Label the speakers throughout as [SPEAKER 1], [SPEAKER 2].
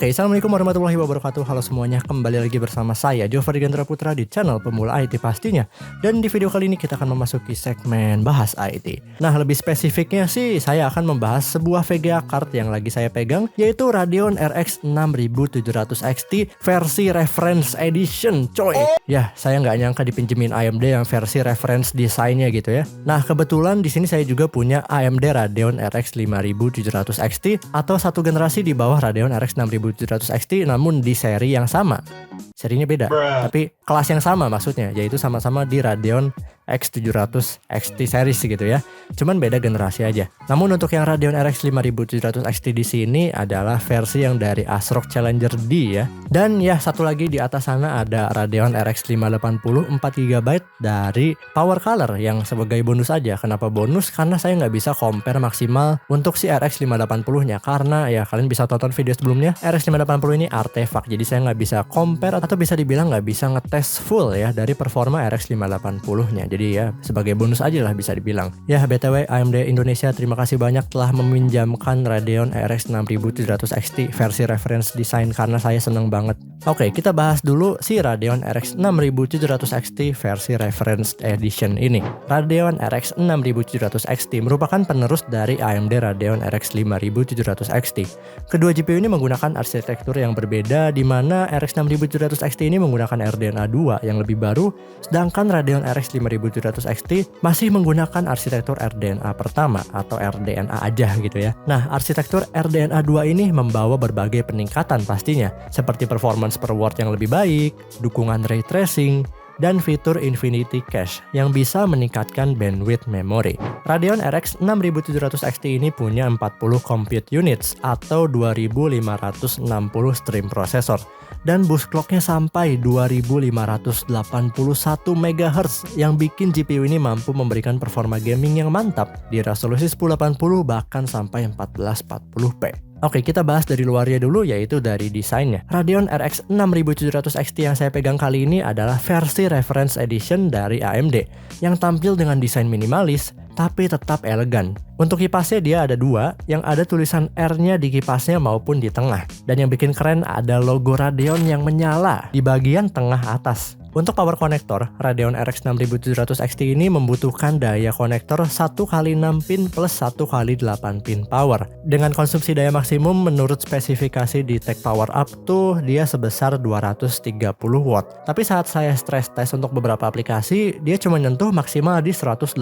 [SPEAKER 1] Oke, Assalamualaikum warahmatullahi wabarakatuh. Halo semuanya, kembali lagi bersama saya Jofar Digantara Putra di channel Pemula IT pastinya. Dan di video kali ini kita akan memasuki segmen bahas IT. Nah, lebih spesifiknya sih saya akan membahas sebuah VGA card yang lagi saya pegang, yaitu Radeon RX 6700 XT versi Reference Edition, coy. Ya, saya nggak nyangka dipinjemin AMD yang versi reference desainnya gitu ya. Nah, kebetulan di sini saya juga punya AMD Radeon RX 5700 XT atau satu generasi di bawah Radeon RX 6700 XT namun di seri yang sama. Serinya beda, tapi kelas yang sama maksudnya, yaitu sama-sama di Radeon X700 XT series gitu ya. Cuman beda generasi aja. Namun untuk yang Radeon RX 5700 XT di sini adalah versi yang dari ASRock Challenger D ya. Dan ya satu lagi di atas sana ada Radeon RX 580 4GB dari Power Color yang sebagai bonus aja. Kenapa bonus? Karena saya nggak bisa compare maksimal untuk si RX 580-nya karena ya kalian bisa tonton video sebelumnya. RX 580 ini artefak, jadi saya nggak bisa compare atau bisa dibilang nggak bisa ngetes full ya dari performa RX 580-nya. Jadi ya sebagai bonus aja lah bisa dibilang. Ya BTW AMD Indonesia terima kasih banyak telah meminjamkan Radeon RX 6700 XT versi reference design karena saya seneng banget. Oke, kita bahas dulu si Radeon RX 6700 XT versi reference edition ini. Radeon RX 6700 XT merupakan penerus dari AMD Radeon RX 5700 XT. Kedua GPU ini menggunakan arsitektur yang berbeda, di mana RX 6700 XT ini menggunakan RDNA 2 yang lebih baru, sedangkan Radeon RX 5700 XT masih menggunakan arsitektur RDNA pertama atau RDNA aja gitu ya. Nah, arsitektur RDNA 2 ini membawa berbagai peningkatan pastinya, seperti performance per watt yang lebih baik, dukungan ray tracing, dan fitur Infinity Cache yang bisa meningkatkan bandwidth memori. Radeon RX 6700 XT ini punya 40 compute units atau 2560 stream processor dan boost clocknya sampai 2581 MHz yang bikin GPU ini mampu memberikan performa gaming yang mantap di resolusi 1080 bahkan sampai 1440p. Oke, kita bahas dari luarnya dulu, yaitu dari desainnya. Radeon RX 6700 XT yang saya pegang kali ini adalah versi Reference Edition dari AMD yang tampil dengan desain minimalis tapi tetap elegan. Untuk kipasnya dia ada dua, yang ada tulisan R-nya di kipasnya maupun di tengah. Dan yang bikin keren ada logo Radeon yang menyala di bagian tengah atas. Untuk power konektor, Radeon RX 6700 XT ini membutuhkan daya konektor 1x6 pin plus 1x8 pin power. Dengan konsumsi daya maksimum menurut spesifikasi di Tech Power Up tuh dia sebesar 230 watt. Tapi saat saya stress test untuk beberapa aplikasi, dia cuma nyentuh maksimal di 180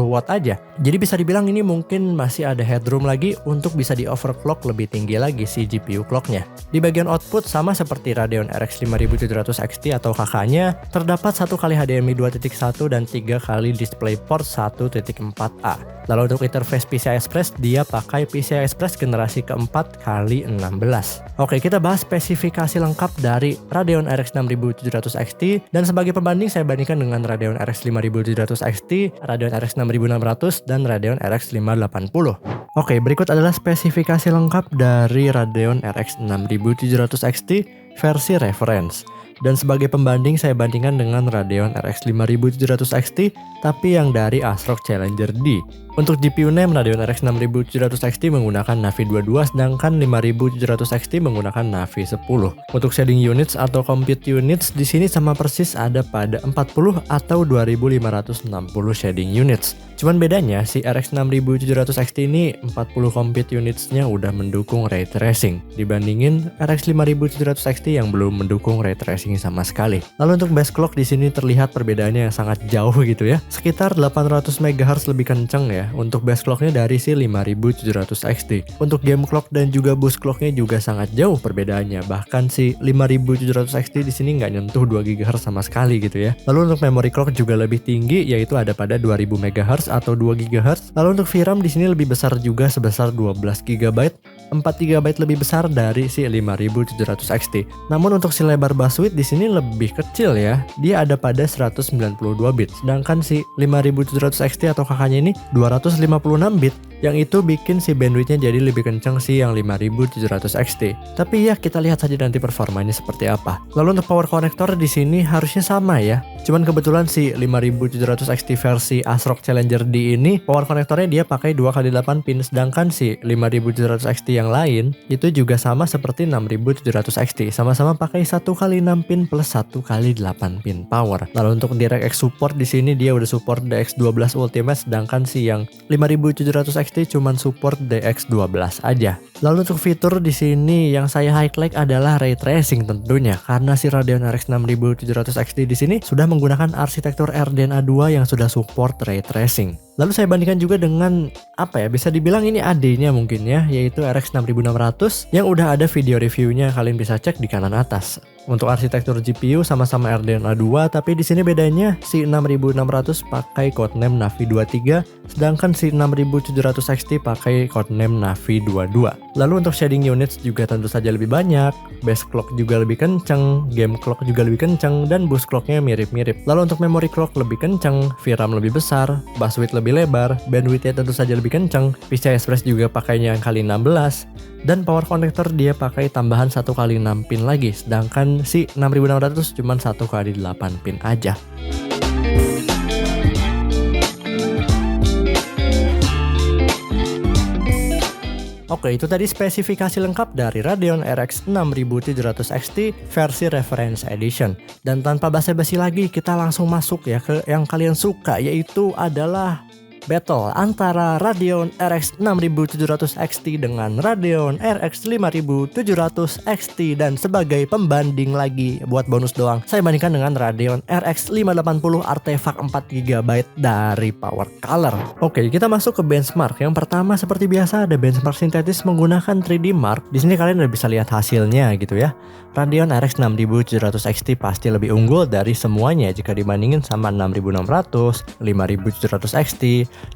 [SPEAKER 1] watt aja. Jadi bisa dibilang ini mungkin masih ada headroom lagi untuk bisa di overclock lebih tinggi lagi si GPU clocknya. Di bagian output sama seperti Radeon RX 5700 XT atau kakaknya, terdapat 1 kali HDMI 2.1 dan 3 kali DisplayPort 1.4a. Lalu untuk interface PCI Express, dia pakai PCI Express generasi keempat kali 16. Oke, kita bahas spesifikasi lengkap dari Radeon RX 6700 XT, dan sebagai pembanding saya bandingkan dengan Radeon RX 5700 XT, Radeon RX 6600, dan Radeon RX 580. Oke, berikut adalah spesifikasi lengkap dari Radeon RX 6700 XT versi reference. Dan sebagai pembanding saya bandingkan dengan Radeon RX 5700 XT tapi yang dari ASRock Challenger D. Untuk GPU NAND Radeon RX 6700 XT menggunakan Navi 22 sedangkan 5700 XT menggunakan Navi 10. Untuk shading units atau compute units di sini sama persis ada pada 40 atau 2560 shading units. Cuman bedanya si RX 6700 XT ini 40 compute unitsnya udah mendukung ray tracing dibandingin RX 5700 XT yang belum mendukung ray tracing sama sekali. Lalu untuk base clock di sini terlihat perbedaannya yang sangat jauh gitu ya. Sekitar 800 MHz lebih kenceng ya untuk base clocknya dari si 5700 XT. Untuk game clock dan juga boost clocknya juga sangat jauh perbedaannya. Bahkan si 5700 XT di sini nggak nyentuh 2 GHz sama sekali gitu ya. Lalu untuk memory clock juga lebih tinggi, yaitu ada pada 2000 MHz atau 2 GHz. Lalu untuk VRAM di sini lebih besar juga sebesar 12 GB, 4 GB lebih besar dari si 5700 XT. Namun untuk si lebar buswidth di sini lebih kecil ya. Dia ada pada 192 bit. Sedangkan si 5700 XT atau kakaknya ini 256 bit. Yang itu bikin si bandwidthnya jadi lebih kencang sih yang 5700 XT. Tapi ya kita lihat saja nanti performanya seperti apa. Lalu untuk power connector di sini harusnya sama ya. Cuman kebetulan si 5700 XT versi ASRock Challenger D ini power connectornya dia pakai 2x8 pin, sedangkan si 5700 XT yang lain itu juga sama seperti 6700 XT, sama-sama pakai 1x6 pin plus 1x8 pin power. Lalu untuk DirectX support di sini dia udah support DX12 Ultimate, sedangkan si yang 5700 XT cuman support DX12 aja. Lalu untuk fitur di sini yang saya highlight adalah ray tracing tentunya, karena si Radeon RX 6700 XT di sini sudah menggunakan arsitektur RDNA 2 yang sudah support ray tracing. Lalu saya bandingkan juga dengan bisa dibilang ini AD-nya mungkin ya, yaitu RX 6600 yang udah ada video reviewnya, kalian bisa cek di kanan atas. Untuk arsitektur GPU sama-sama RDNA 2, tapi di sini bedanya si 6600 pakai codename Navi 23, sedangkan si 6700 XT pakai codename Navi 22. Lalu untuk shading units juga tentu saja lebih banyak, base clock juga lebih kenceng, game clock juga lebih kenceng, dan boost clocknya mirip-mirip. Lalu untuk memory clock lebih kenceng, VRAM lebih besar, bus width lebih lebar, bandwidthnya tentu saja lebih kenceng, PCI Express juga pakainya yang kali 16, dan power connector dia pakai tambahan 1x6 pin lagi, sedangkan si 6600 cuma 1x8 pin aja. Oke, itu tadi spesifikasi lengkap dari Radeon RX 6700 XT versi Reference Edition. Dan tanpa basa-basi lagi, kita langsung masuk ya ke yang kalian suka, yaitu adalah battle antara Radeon RX 6700 XT dengan Radeon RX 5700 XT, dan sebagai pembanding lagi buat bonus doang, saya bandingkan dengan Radeon RX 580 Artefak 4GB dari Power Color. Oke, kita masuk ke benchmark. Yang pertama seperti biasa ada benchmark sintetis menggunakan 3D Mark. Di sini kalian udah bisa lihat hasilnya gitu ya. Radeon RX 6700 XT pasti lebih unggul dari semuanya jika dibandingin sama 6600, 5700 XT,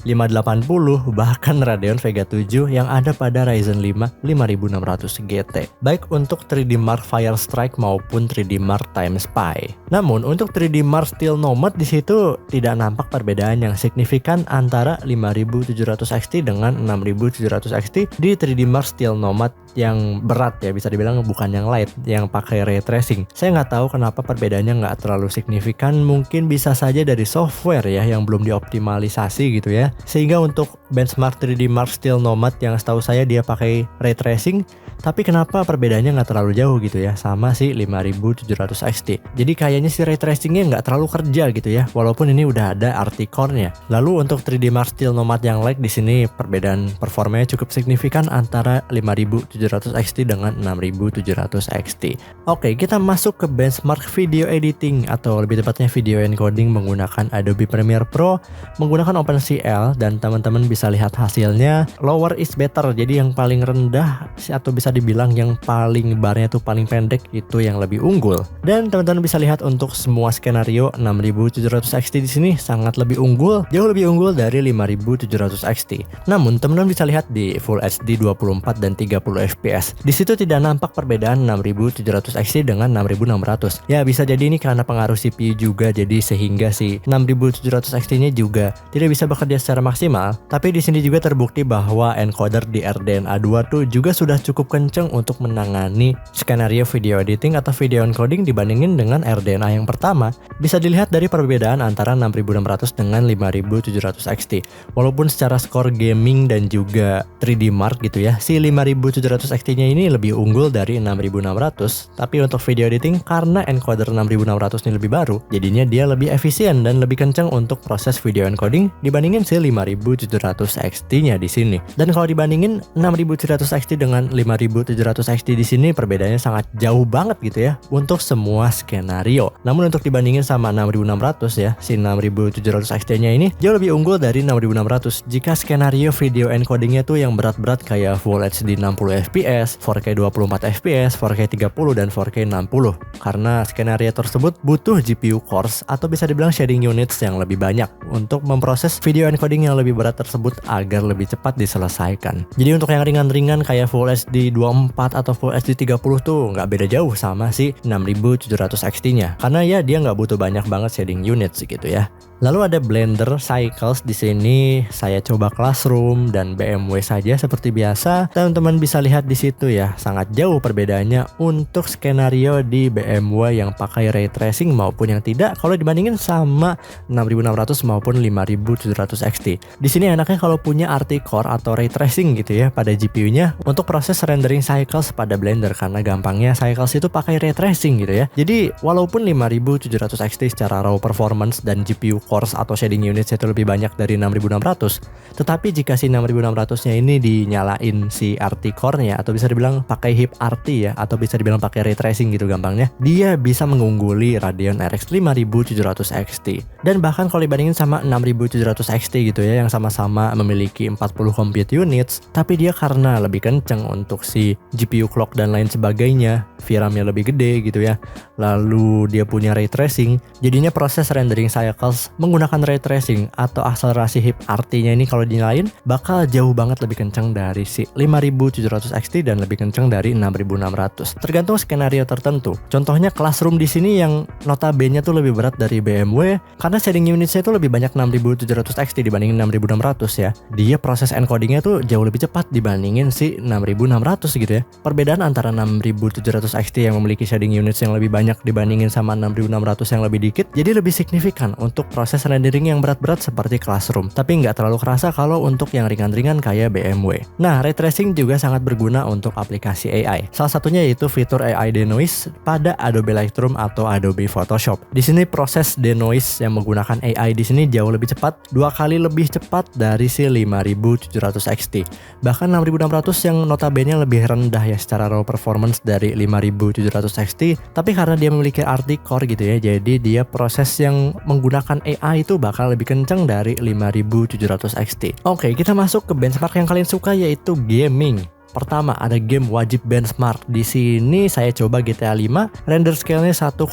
[SPEAKER 1] 580, bahkan Radeon Vega 7 yang ada pada Ryzen 5 5600 GT. Baik untuk 3D Mark Firestrike maupun 3D Mark Time Spy. Namun untuk 3D Mark Steel Nomad di situ tidak nampak perbedaan yang signifikan antara 5700 XT dengan 6700 XT di 3D Mark Steel Nomad yang berat ya, bisa dibilang bukan yang light, yang pakai ray tracing. Saya nggak tahu kenapa perbedaannya nggak terlalu signifikan, mungkin bisa saja dari software ya yang belum dioptimalisasi gitu ya. Sehingga untuk benchmark 3D Mark Steel Nomad yang setahu saya dia pakai ray tracing, tapi kenapa perbedaannya nggak terlalu jauh gitu ya sama si 5700 XT. Jadi kayaknya si ray tracingnya nggak terlalu kerja gitu ya, walaupun ini udah ada RT Core-nya. Lalu untuk 3D Mark Steel Nomad yang light di sini perbedaan performanya cukup signifikan antara 5700 XT dengan 6700 XT. Oke, kita masuk ke benchmark video editing atau lebih tepatnya video encoding menggunakan Adobe Premiere Pro menggunakan OpenCL, dan teman-teman bisa lihat hasilnya lower is better. Jadi yang paling rendah atau bisa dibilang yang paling barnya tuh paling pendek itu yang lebih unggul. Dan teman-teman bisa lihat untuk semua skenario 6700 XT di sini sangat lebih unggul, jauh lebih unggul dari 5700 XT. Namun teman-teman bisa lihat di Full HD 24 dan 30 FPS. Di situ tidak nampak perbedaan 6700 XT dengan 6600. Ya bisa jadi ini karena pengaruh CPU juga, jadi sehingga si 6700 XT-nya juga tidak bisa bekerja secara maksimal. Tapi di sini juga terbukti bahwa encoder di RDNA 2 tuh juga sudah cukup kenceng untuk menangani skenario video editing atau video encoding dibandingin dengan RDNA yang pertama. Bisa dilihat dari perbedaan antara 6600 dengan 5700 XT. Walaupun secara skor gaming dan juga 3D Mark gitu ya, si 5700 XT-nya ini lebih unggul dari 6600, tapi untuk video editing karena encoder 6600 ini lebih baru, jadinya dia lebih efisien dan lebih kenceng untuk proses video encoding dibandingin si 5700 XT-nya di sini. Dan kalau dibandingin 6700 XT dengan 5700 XT di sini perbedaannya sangat jauh banget gitu ya untuk semua skenario. Namun untuk dibandingin sama 6600 ya, si 6700 XT-nya ini jauh lebih unggul dari 6600 jika skenario video encodingnya tuh yang berat-berat kayak Full HD 60 FPS, 4K 24 FPS, 4K 30 dan 4K 60. Karena skenario tersebut butuh GPU cores atau bisa dibilang shading units yang lebih banyak untuk memproses video encoding yang lebih berat tersebut agar lebih cepat diselesaikan. Jadi untuk yang ringan-ringan kayak Full HD 24 atau Full HD 30 tuh nggak beda jauh sama si 6700 XT-nya. Karena ya dia nggak butuh banyak banget shading units gitu ya. Lalu ada Blender Cycles di sini. Saya coba Classroom dan BMW saja seperti biasa. Teman-teman bisa lihat di situ ya, sangat jauh perbedaannya untuk skenario di BMW yang pakai ray tracing maupun yang tidak kalau dibandingin sama 6600 maupun 5700 XT. Di sini enaknya kalau punya RT Core atau ray tracing gitu ya pada GPU-nya untuk proses rendering cycles pada Blender, karena gampangnya cycles itu pakai ray tracing gitu ya. Jadi walaupun 5700 XT secara raw performance dan GPU cores atau shading units itu lebih banyak dari 6600, tetapi jika si 6600-nya ini dinyalain si RT core-nya atau bisa dibilang pakai hip RT ya, atau bisa dibilang pakai ray tracing gitu gampangnya, dia bisa mengungguli Radeon RX 5700 XT. Dan bahkan kalau dibandingin sama 6700 XT gitu ya, yang sama-sama memiliki 40 compute units, tapi dia karena lebih kenceng untuk si GPU clock dan lain sebagainya, VRAM-nya lebih gede gitu ya, lalu dia punya ray tracing, jadinya proses rendering cycles menggunakan ray tracing atau akselerasi hip RT-nya ini kalau dinyalain bakal jauh banget lebih kencang dari si 5700 XT dan lebih kencang dari 6600. Tergantung skenario tertentu. Contohnya Classroom di sini yang notabene tuh lebih berat dari BMW karena shading unitsnya itu lebih banyak 6700 XT dibandingin 6600 ya. Dia proses encodingnya tuh jauh lebih cepat dibandingin si 6600 gitu ya. Perbedaan antara 6700 XT yang memiliki shading units yang lebih banyak dibandingin sama 6600 yang lebih dikit jadi lebih signifikan untuk proses rendering yang berat-berat seperti Classroom, tapi nggak terlalu kerasa kalau untuk yang ringan-ringan kayak BMW. Nah, ray tracing juga sangat berguna untuk aplikasi AI. Salah satunya yaitu fitur AI denoise pada Adobe Lightroom atau Adobe Photoshop. Di sini proses denoise yang menggunakan AI di sini jauh lebih cepat, 2 kali lebih cepat dari si 5700 XT. Bahkan 6600 yang notabene lebih rendah ya secara raw performance dari 5700 XT, tapi karena dia memiliki RT Core gitu ya, jadi dia proses yang menggunakan AI itu bakal lebih kencang dari 5700 XT. Oke, kita masuk ke benchmark yang kalian suka yaitu gaming. Pertama, ada game wajib benchmark. Di sini saya coba GTA 5, render scale-nya 1,5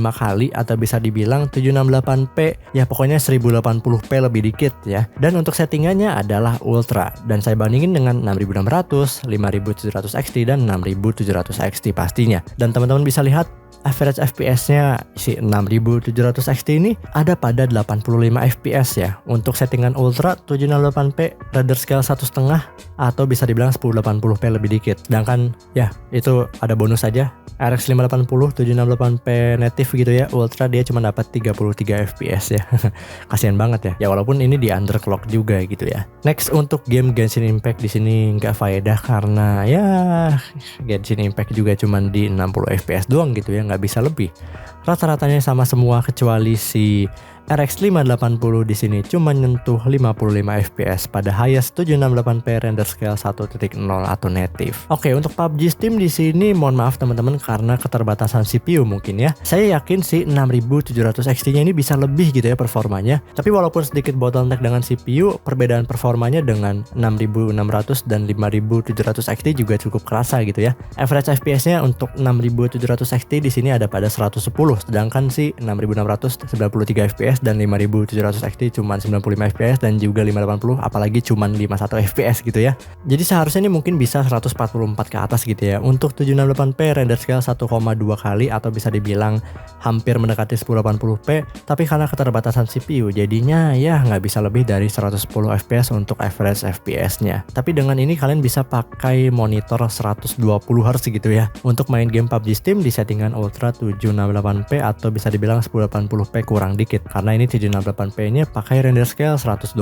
[SPEAKER 1] kali atau bisa dibilang 768p, ya pokoknya 1080p lebih dikit ya. Dan untuk settingannya adalah ultra, dan saya bandingin dengan 6600, 5700 XT dan 6700 XT pastinya. Dan teman-teman bisa lihat average FPS-nya si 6700 XT ini ada pada 85 FPS ya. Untuk settingan ultra 768p, render scale 1,5 atau bisa dibilang 1080p lebih dikit. Sedangkan ya itu ada bonus saja, RX 580 768p native gitu ya. Ultra dia cuma dapat 33 FPS ya. Kasihan banget ya. Ya walaupun ini di underclock juga gitu ya. Next, untuk game Genshin Impact di sini nggak faedah karena ya Genshin Impact juga cuma di 60 FPS doang gitu ya, nggak bisa lebih. Rata-ratanya sama semua kecuali si RX 580 di sini cuma nyentuh 55 FPS pada highest 768p render scale 1.0 atau native. Oke, untuk PUBG Steam di sini mohon maaf teman-teman karena keterbatasan CPU mungkin ya. Saya yakin si 6700 XT-nya ini bisa lebih gitu ya performanya. Tapi walaupun sedikit bottleneck dengan CPU, perbedaan performanya dengan 6600 dan 5700 XT juga cukup kerasa gitu ya. Average FPS-nya untuk 6700 XT di sini ada pada 110, sedangkan si 6600 93 FPS dan 5700 XT cuma 95 FPS dan juga 580 apalagi cuma 51 FPS gitu ya. Jadi seharusnya ini mungkin bisa 144 ke atas gitu ya. Untuk 768p render scale 1,2 kali atau bisa dibilang hampir mendekati 1080p, tapi karena keterbatasan CPU jadinya ya nggak bisa lebih dari 110 FPS untuk average FPS-nya. Tapi dengan ini kalian bisa pakai monitor 120 Hz gitu ya untuk main game PUBG Steam di settingan ultra 768p atau bisa dibilang 1080p kurang dikit. Karena ini 768p-nya pakai render scale 120%.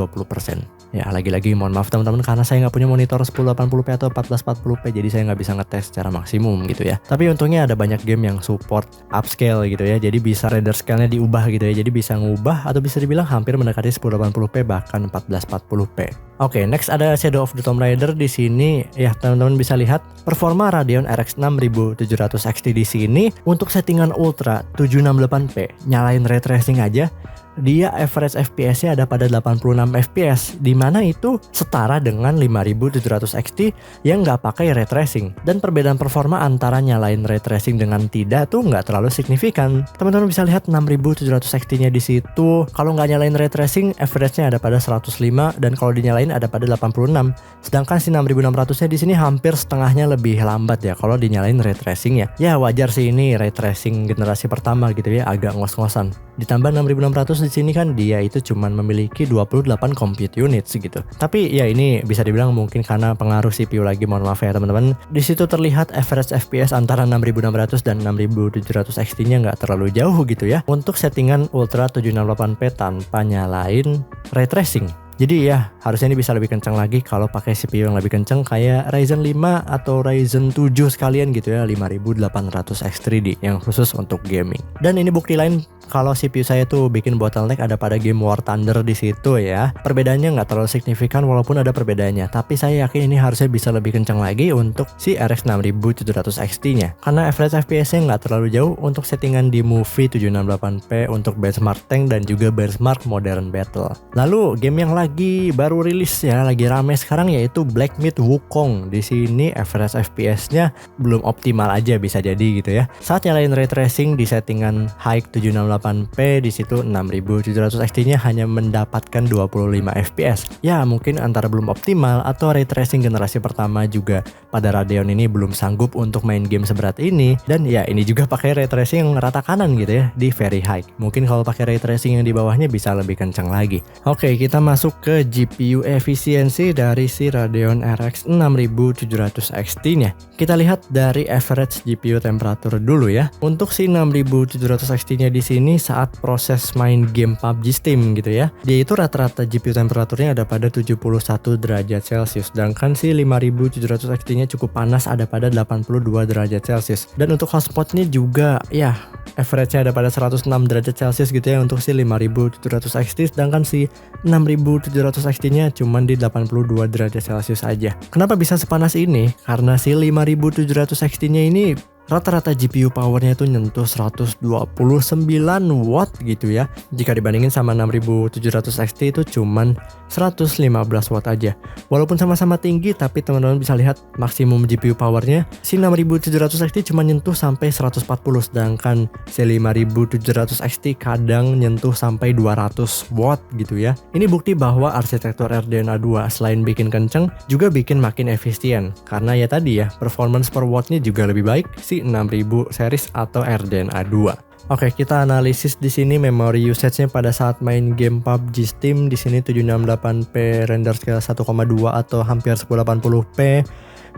[SPEAKER 1] Ya lagi-lagi mohon maaf teman-teman karena saya nggak punya monitor 1080p atau 1440p, jadi saya nggak bisa ngetes secara maksimum gitu ya. Tapi untungnya ada banyak game yang support upscale gitu ya, jadi bisa render scale-nya diubah gitu ya, jadi bisa ngubah atau bisa dibilang hampir mendekati 1080p bahkan 1440p. Oke, next ada Shadow of the Tomb Raider di sini. Ya, teman-teman bisa lihat performa Radeon RX 6700 XT di sini untuk settingan ultra 768p. Nyalain ray tracing aja, dia average FPS-nya ada pada 86 FPS, di mana itu setara dengan 5700 XT yang nggak pakai ray tracing. Dan perbedaan performa antara nyalain ray tracing dengan tidak tuh nggak terlalu signifikan. Teman-teman bisa lihat 6700 XT-nya di situ. Kalau nggak nyalain ray tracing, average-nya ada pada 105 dan kalau dinyalain ada pada 86. Sedangkan si 6600-nya di sini hampir setengahnya lebih lambat ya kalau dinyalain ray tracing-nya. Ya wajar sih, ini ray tracing generasi pertama gitu ya, agak ngos-ngosan. Ditambah 6600 di sini kan dia itu cuman memiliki 28 compute units gitu. Tapi ya ini bisa dibilang mungkin karena pengaruh CPU lagi, mohon maaf ya teman-teman. Di situ terlihat average FPS antara 6600 dan 6700 XT-nya nggak terlalu jauh gitu ya. Untuk settingan Ultra 768p tanpa nyalain ray tracing. Jadi ya harusnya ini bisa lebih kencang lagi kalau pakai CPU yang lebih kencang kayak Ryzen 5 atau Ryzen 7 sekalian gitu ya, 5800X3D yang khusus untuk gaming. Dan ini bukti lain kalau CPU saya tuh bikin bottleneck ada pada game War Thunder di situ ya. Perbedaannya nggak terlalu signifikan walaupun ada perbedaannya, tapi saya yakin ini harusnya bisa lebih kencang lagi untuk si RX 6700 XT-nya. Karena average FPS-nya nggak terlalu jauh untuk settingan di Movie 768p untuk benchmark tank dan juga benchmark modern battle. Lalu game yang lagi baru rilis ya, lagi rame sekarang yaitu Black Myth Wukong. Di sini average FPS-nya belum optimal aja bisa jadi gitu ya. Saat nyalain ray tracing di settingan high 768p di situ 6700 XT-nya hanya mendapatkan 25 FPS. Ya mungkin antara belum optimal atau ray tracing generasi pertama juga pada Radeon ini belum sanggup untuk main game seberat ini. Dan ya ini juga pakai ray tracing yang rata kanan gitu ya di very high. Mungkin kalau pakai ray tracing yang di bawahnya bisa lebih kencang lagi. Oke, kita masuk ke GPU efisiensi dari si Radeon RX 6700 XT-nya. Kita lihat dari average GPU temperature dulu ya. Untuk si 6700 XT-nya di sini saat proses main game PUBG Steam gitu ya, dia itu rata-rata GPU temperaturnya ada pada 71 derajat Celcius, sedangkan si 5700 XT-nya cukup panas ada pada 82 derajat Celcius. Dan untuk hotspotnya juga ya average-nya ada pada 106 derajat Celcius gitu ya untuk si 5700 XT, sedangkan si 6700 XT-nya cuman di 82 derajat Celcius aja. Kenapa bisa sepanas ini? Karena si 5700 XT-nya ini rata-rata GPU powernya itu nyentuh 129 watt gitu ya. Jika dibandingin sama 6700 XT itu cuman 115 watt aja. Walaupun sama-sama tinggi, tapi teman-teman bisa lihat maksimum GPU powernya si 6700 XT cuma nyentuh sampai 140, sedangkan si 5700 XT kadang nyentuh sampai 200 watt gitu ya. Ini bukti bahwa arsitektur RDNA 2 selain bikin kenceng juga bikin makin efisien, karena ya tadi ya performance per wattnya juga lebih baik 6000 series atau RDNA 2. Oke, kita analisis di sini memori usage-nya pada saat main game PUBG Steam. Di sini 768p render scale 1,2 atau hampir 1080p.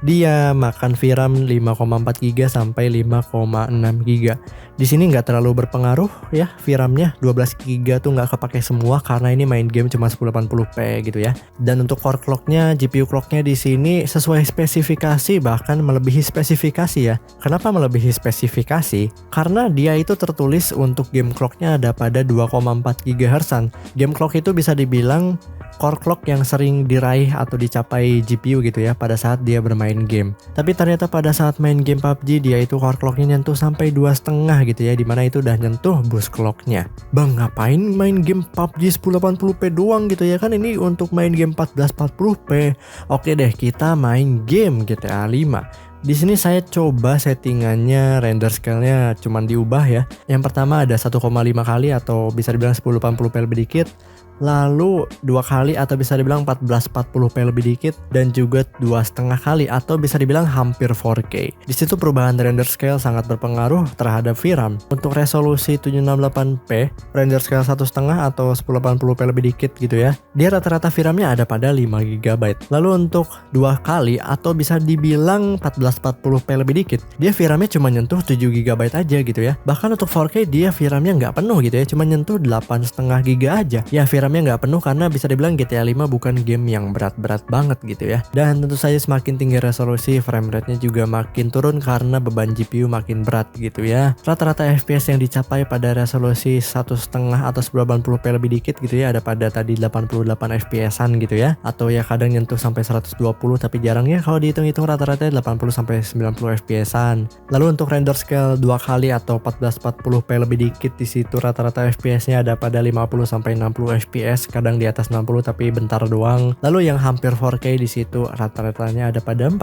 [SPEAKER 1] Dia makan VRAM 5,4 GB sampai 5,6 GB. Di sini nggak terlalu berpengaruh ya VRAM-nya, 12 GB tuh nggak kepake semua karena ini main game cuma 1080p gitu ya. Dan untuk core clock-nya, GPU clock-nya di sini sesuai spesifikasi, bahkan melebihi spesifikasi ya. Kenapa melebihi spesifikasi? Karena dia itu tertulis untuk game clock-nya ada pada 2,4 GHz. Game clock itu bisa dibilang core clock yang sering diraih atau dicapai GPU gitu ya pada saat dia bermain game. Tapi ternyata pada saat main game PUBG dia itu core clocknya nyentuh sampai 2,5 gitu ya, dimana itu udah nyentuh boost clocknya. Bang, ngapain main game PUBG 1080p doang gitu ya, kan ini untuk main game 1440p. Oke deh, kita main game GTA 5. Di sini saya coba settingannya render scale-nya cuman diubah ya. Yang pertama ada 1,5 kali atau bisa dibilang 1080p lebih dikit. Lalu 2 kali atau bisa dibilang 1440p lebih dikit, dan juga 2,5 kali atau bisa dibilang hampir 4K. Di situ perubahan render scale sangat berpengaruh terhadap VRAM. Untuk resolusi 768p, render scale 1,5 atau 1080p lebih dikit gitu ya, dia rata-rata VRAM-nya ada pada 5 GB. Lalu untuk 2 kali atau bisa dibilang 1440p lebih dikit, dia VRAM-nya cuma nyentuh 7 GB aja gitu ya. Bahkan untuk 4K dia VRAM-nya nggak penuh gitu ya, cuma nyentuh 8,5 GB aja. Ya VRAM-nya nggak penuh karena bisa dibilang GTA 5 bukan game yang berat-berat banget gitu ya. Dan tentu saja semakin tinggi resolusi, frame rate-nya juga makin turun karena beban GPU makin berat gitu ya. Rata-rata FPS yang dicapai pada resolusi 1,5 atau 1080p lebih dikit gitu ya, ada pada tadi 88 FPS-an gitu ya. Atau ya kadang nyentuh sampai 120, tapi jarang ya kalau dihitung-hitung rata-rata 80 sampai 90 FPS-an. Lalu untuk render scale 2 kali atau 1440p lebih dikit, di situ rata-rata FPS-nya ada pada 50 sampai 60 FPS, kadang di atas 60 tapi bentar doang. Lalu yang hampir 4K di situ rata-ratanya ada pada 40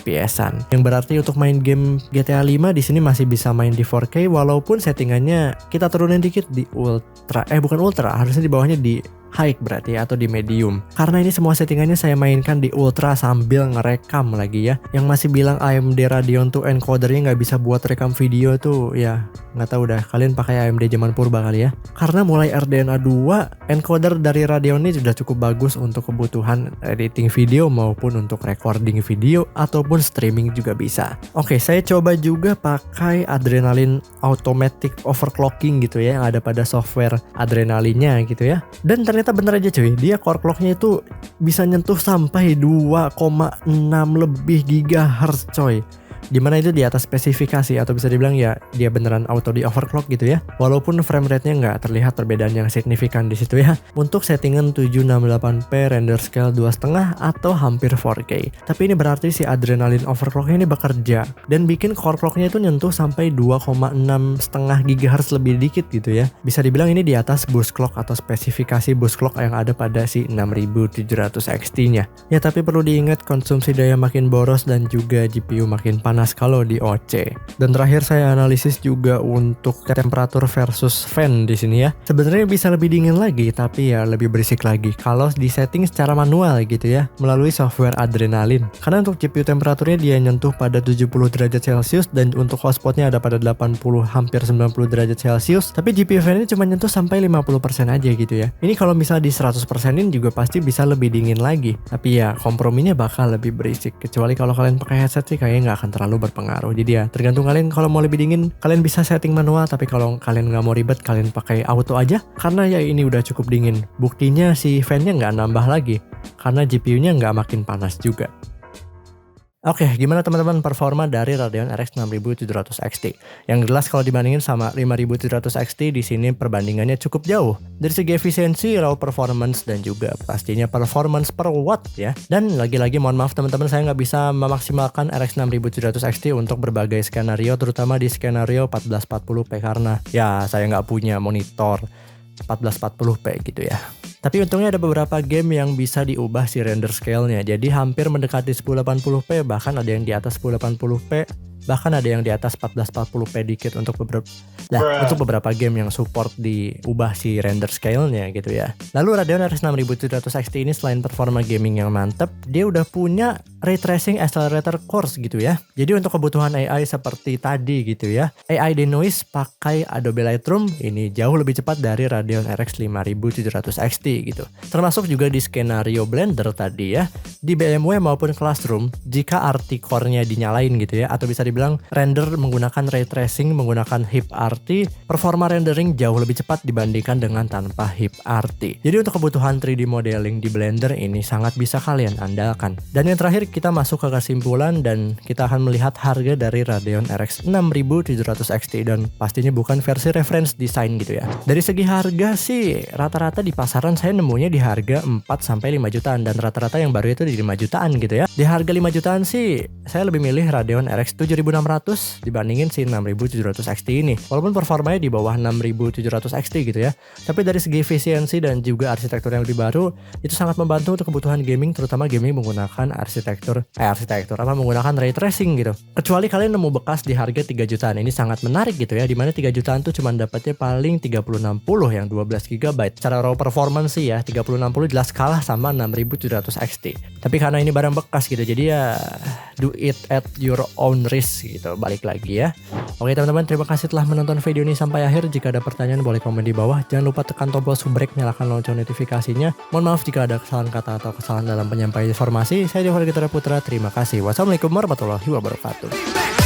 [SPEAKER 1] FPS-an. Yang berarti untuk main game GTA 5 di sini masih bisa main di 4K walaupun settingannya kita turunin dikit di ultra. Bukan ultra, harusnya di bawahnya di high berarti atau di medium. Karena ini semua settingannya saya mainkan di ultra sambil ngerekam lagi ya. Yang masih bilang AMD Radeon tuh encodernya nggak bisa buat rekam video tuh ya nggak tahu dah, kalian pakai AMD zaman purba kali ya. Karena mulai RDNA 2 encoder dari Radeon ini sudah cukup bagus untuk kebutuhan editing video maupun untuk recording video ataupun streaming juga bisa. Oke, saya coba juga pakai Adrenalin Automatic Overclocking gitu ya yang ada pada software Adrenalinnya gitu ya. Dan ternyata bener aja cuy, dia core clocknya itu bisa nyentuh sampai 2,6 lebih gigahertz coy. Dimana itu di atas spesifikasi atau bisa dibilang ya dia beneran auto di overclock gitu ya. Walaupun frame rate-nya nggak terlihat perbedaan yang signifikan di situ ya. Untuk settingan 768p render scale 2,5 atau hampir 4K. Tapi ini berarti si Adrenalin overclocknya ini bekerja dan bikin core clock-nya itu nyentuh sampai 2,6 setengah GHz lebih dikit gitu ya. Bisa dibilang ini di atas boost clock atau spesifikasi boost clock yang ada pada si 6700 XT-nya. Ya tapi perlu diingat konsumsi daya makin boros dan juga GPU makin panas kalau di OC. Dan terakhir saya analisis juga untuk temperatur versus fan di sini ya. Sebenarnya bisa lebih dingin lagi tapi ya lebih berisik lagi kalau disetting secara manual gitu ya melalui software Adrenalin. Karena untuk GPU temperaturnya dia nyentuh pada 70 derajat Celcius dan untuk hotspotnya ada pada 80 hampir 90 derajat Celcius. Tapi GPU fan ini cuma nyentuh sampai 50% aja gitu ya. Ini kalau misalnya di 100%in juga pasti bisa lebih dingin lagi. Tapi ya komprominya bakal lebih berisik. Kecuali kalau kalian pakai headset sih kayaknya nggak akan terlalu berpengaruh. Jadi ya tergantung kalian, kalau mau lebih dingin kalian bisa setting manual, tapi kalau kalian nggak mau ribet kalian pakai auto aja karena ya ini udah cukup dingin. Buktinya si fan-nya nggak nambah lagi karena GPU-nya nggak makin panas juga. Oke, gimana teman-teman performa dari Radeon RX 6700 XT? Yang jelas kalau dibandingin sama 5700 XT di sini perbandingannya cukup jauh. Dari segi efisiensi, raw performance dan juga pastinya performance per watt ya. Dan lagi-lagi mohon maaf teman-teman, saya nggak bisa memaksimalkan RX 6700 XT untuk berbagai skenario, terutama di skenario 1440p karena ya saya nggak punya monitor 1440p gitu ya. Tapi untungnya ada beberapa game yang bisa diubah si render scale-nya. Jadi hampir mendekati 1080p, bahkan ada yang di atas 1080p, bahkan ada yang di atas 1440p dikit untuk beberapa game yang support diubah si render scale-nya gitu ya. Lalu Radeon RX 6700 XT ini selain performa gaming yang mantep, dia udah punya ray tracing accelerator cores gitu ya. Jadi untuk kebutuhan AI seperti tadi gitu ya, AI denoise pakai Adobe Lightroom ini jauh lebih cepat dari Radeon RX 5700 XT gitu. Termasuk juga di skenario Blender tadi ya, di BMW maupun Classroom, jika RT core-nya dinyalain gitu ya, atau bisa dibilang render menggunakan ray tracing menggunakan HIP RT, performa rendering jauh lebih cepat dibandingkan dengan tanpa HIP RT. Jadi untuk kebutuhan 3D modeling di Blender ini sangat bisa kalian andalkan. Dan yang terakhir kita masuk ke kesimpulan dan kita akan melihat harga dari Radeon RX 6700 XT dan pastinya bukan versi reference design gitu ya. Dari segi harga sih rata-rata di pasaran saya nemunya di harga 4-5 jutaan dan rata-rata yang baru itu di 5 jutaan gitu ya. Di harga 5 jutaan sih saya lebih milih Radeon RX 7600 dibandingin si 6700 XT ini. Walaupun performanya di bawah 6700 XT gitu ya. Tapi dari segi efisiensi dan juga arsitektur yang lebih baru itu sangat membantu untuk kebutuhan gaming, terutama gaming menggunakan menggunakan ray tracing gitu. Kecuali kalian nemu bekas di harga 3 jutaan, ini sangat menarik gitu ya, dimana 3 jutaan tuh cuma dapatnya paling 3060 yang 12GB. Secara raw performance sih ya 3060 jelas kalah sama 6700 XT. Tapi karena ini barang bekas gitu, jadi ya do it at your own risk gitu, balik lagi ya. Oke teman-teman, terima kasih telah menonton video ini sampai akhir. Jika ada pertanyaan boleh komen di bawah. Jangan lupa tekan tombol subrek, nyalakan lonceng notifikasinya. Mohon maaf jika ada kesalahan kata atau kesalahan dalam penyampaian informasi. Saya Jofer Putra, terima kasih. Wassalamualaikum warahmatullahi wabarakatuh.